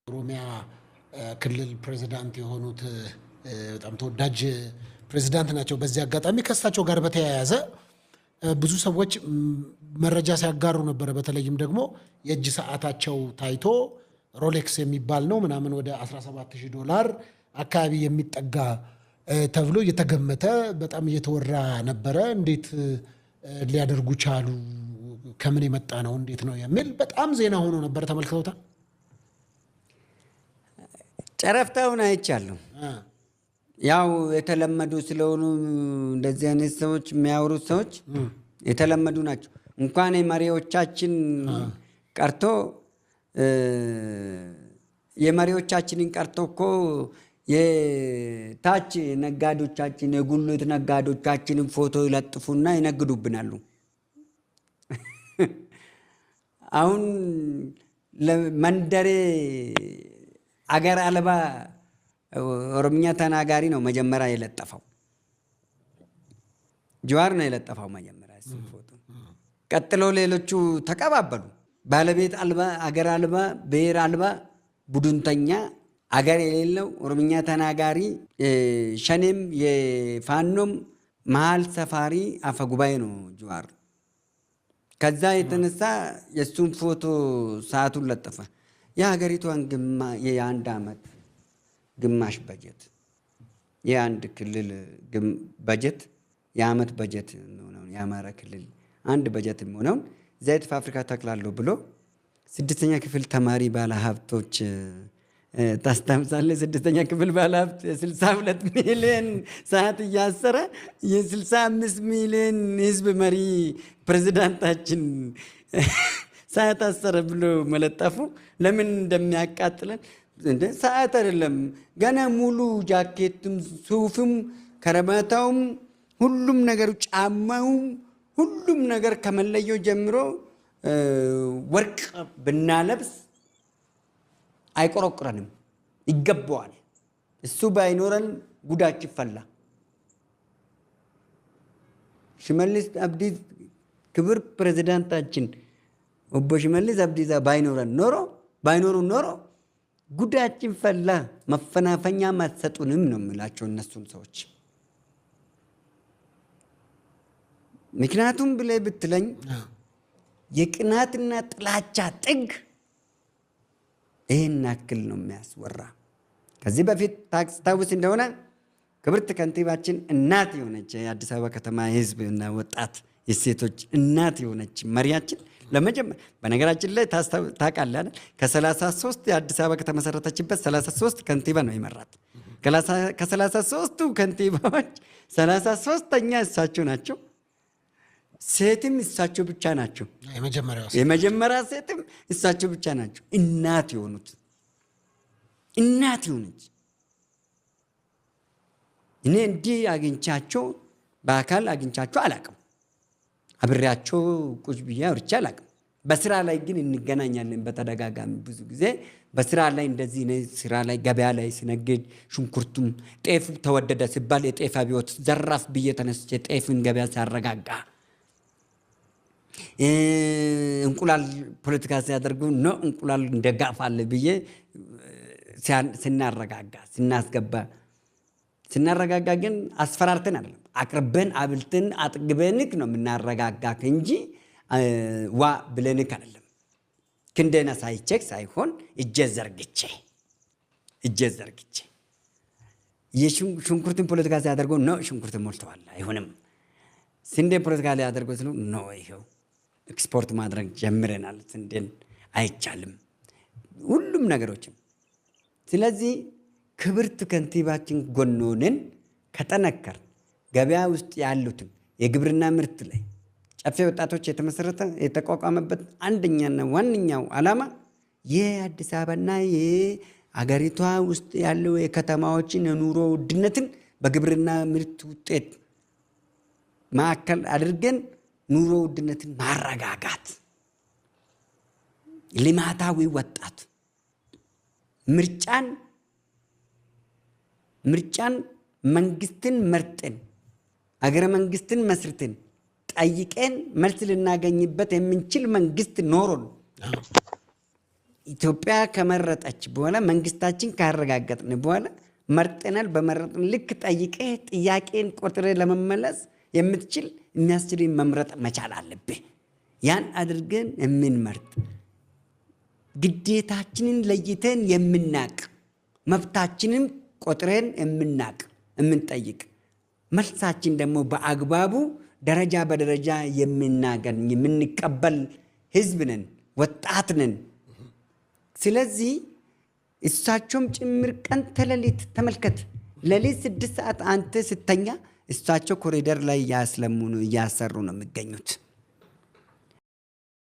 ኦሮሚያ ክልል ፕሬዝዳንት የሆኑት በጣም ተወዳጅ ፕሬዝዳንት ናቸው። በዚህ አጋጣሚ ከእሳቸው ጋር በተያያዘ ብዙ ሰዎች መረጃ ሲያጋሩ ነበር። በተለይም ደግሞ የእጅ ሰዓታቸው ታይቶ ሮሌክስ የሚባል ነው ምናምን ወደ $17,000 አካባቢ የሚጠጋ ተብሎ እየተገመተ በጣም እየተወራ ነበረ። እንዴት ሊያደርጉ ቻሉ? ከምን የመጣ ነው? እንዴት ነው የሚል በጣም ዜና ሆኖ ነበር። ተመልክተውታል? ጨረፍታውን አይቻለሁ። ያው የተለመዱ ስለሆኑ እንደዚህ አይነት ሰዎች የሚያወሩት ሰዎች የተለመዱ ናቸው። እንኳን የመሪዎቻችን ቀርቶ የመሪዎቻችንን ቀርቶ እኮ የታች ነጋዴዎቻችን የጉልት ነጋዴዎቻችንን ፎቶ ይለጥፉና ይነግዱብናሉ። አሁን ለመንደሬ አገር አልባ ኦሮምኛ ተናጋሪ ነው መጀመሪያ የለጠፈው። ጀዋር ነው የለጠፈው መጀመሪያ እሱን ፎቶ። ቀጥሎ ሌሎቹ ተቀባበሉ። ባለቤት አልባ አገር አልባ ብሔር አልባ ቡድንተኛ አገር የሌለው ኦሮምኛ ተናጋሪ ሸኔም የፋኖም መሀል ሰፋሪ አፈጉባኤ ነው ጀዋር። ከዛ የተነሳ የእሱን ፎቶ ሰዓቱን ለጠፈ። የሀገሪቷን የአንድ ዓመት ግማሽ በጀት የአንድ ክልል በጀት የዓመት በጀት ሆነውን የአማራ ክልል አንድ በጀት ሆነውን ዘይት ፋብሪካ ተክላለሁ ብሎ 6ኛ ክፍል ተማሪ ባለሀብቶች ታስታምሳለህ? 6ኛ ክፍል ባለሀብት 62 ሚሊዮን ሰዓት እያሰረ የ65 ሚሊዮን ህዝብ መሪ ፕሬዝዳንታችን ሰዓት አሰረ ብሎ መለጠፉ ለምን እንደሚያቃጥለን እንደ ሰዓት አይደለም። ገና ሙሉ ጃኬቱም ሱፍም ከረባታውም ሁሉም ነገሩ ጫማውም ሁሉም ነገር ከመለየው ጀምሮ ወርቅ ብናለብስ አይቆረቁረንም፣ ይገባዋል። እሱ ባይኖረን ጉዳችን ፈላ። ሽመልስ አብዲሳ ክብር ፕሬዝዳንታችን ኦቦ ሽመልስ አብዲሳ ባይኖሩ ኖሮ ጉዳችን ፈላ። መፈናፈኛ ማትሰጡንም ነው የምላቸው እነሱን ሰዎች። ምክንያቱም ብለህ ብትለኝ የቅናትና ጥላቻ ጥግ ይህን ያክል ነው የሚያስወራ። ከዚህ በፊት ታስታውስ እንደሆነ ክብርት ከንቲባችን እናት የሆነች የአዲስ አበባ ከተማ የህዝብ እና ወጣት የሴቶች እናት የሆነች መሪያችን በነገራችን ላይ ታውቃለህ፣ ከ33 የአዲስ አበባ ከተመሰረተችበት 33 ከንቲባ ነው የመራት። ከ33ቱ ከንቲባዎች 33ኛ እሳቸው ናቸው። ሴትም እሳቸው ብቻ ናቸው። የመጀመሪያ ሴትም እሳቸው ብቻ ናቸው። እናት የሆኑት እናት የሆነች እኔ እንዲህ አግኝቻቸው በአካል አግኝቻቸው አላውቅም። አብሬያቸው ቁጭ ብዬ አውርቼ አላውቅም። በስራ ላይ ግን እንገናኛለን በተደጋጋሚ ብዙ ጊዜ በስራ ላይ እንደዚህ ስራ ላይ ገበያ ላይ ሲነግድ ሽንኩርቱም ጤፍ ተወደደ ሲባል የጤፍ አብዮት ዘራፍ ብዬ ተነስቼ ጤፍን ገበያ ሲያረጋጋ እንቁላል ፖለቲካ ሲያደርጉ ነው እንቁላል እንደጋፋለ ብዬ ስናረጋጋ ግን አስፈራርተን አይደለም፣ አቅርበን አብልተን አጥግበንክ ነው የምናረጋጋክ እንጂ ዋ ብለንክ አይደለም። ክንደና ሳይቼክ ሳይሆን እጄ ዘርግቼ የሽንኩርትን ፖለቲካ ሲያደርጉ ነው ሽንኩርት ሞልተዋል አይሆንም። ስንዴ ፖለቲካ ላይ ያደርጉ ስሉ ነው ይሄው ኤክስፖርት ማድረግ ጀምረናል። ስንዴን አይቻልም ሁሉም ነገሮችም። ስለዚህ ክብርት ከንቲባችን ጎኖንን ከጠነከር ገበያ ውስጥ ያሉትን የግብርና ምርት ላይ ጨፌ ወጣቶች የተመሰረተ የተቋቋመበት አንደኛና ዋነኛው ዓላማ የአዲስ አበባና የአገሪቷ ውስጥ ያለው የከተማዎችን የኑሮ ውድነትን በግብርና ምርት ውጤት ማዕከል አድርገን ኑሮ ውድነትን ማረጋጋት፣ ልማታዊ ወጣት ምርጫን መንግስትን መርጠን አገረ መንግስትን መስርተን ጠይቀን መልስ ልናገኝበት የምንችል መንግስት ኖሮን ኢትዮጵያ ከመረጠች በኋላ መንግስታችን ካረጋገጥን በኋላ መርጠናል። በመረጥን ልክ ጠይቀህ ጥያቄን ቆጥረ ለመመለስ የምትችል የሚያስችልን መምረጥ መቻል አለብህ። ያን አድርገን የምንመርጥ ግዴታችንን ለይተን የምናቅ መብታችንን ቆጥረን የምናቅ የምንጠይቅ መልሳችን ደግሞ በአግባቡ ደረጃ በደረጃ የምናገኝ የምንቀበል ህዝብ ነን፣ ወጣት ነን። ስለዚህ እሳቸውም ጭምር ቀን ተሌሊት ተመልከት፣ ሌሊት 6 ሰዓት አንተ ስተኛ እሳቸው ኮሪደር ላይ እያሰሩ ነው የሚገኙት።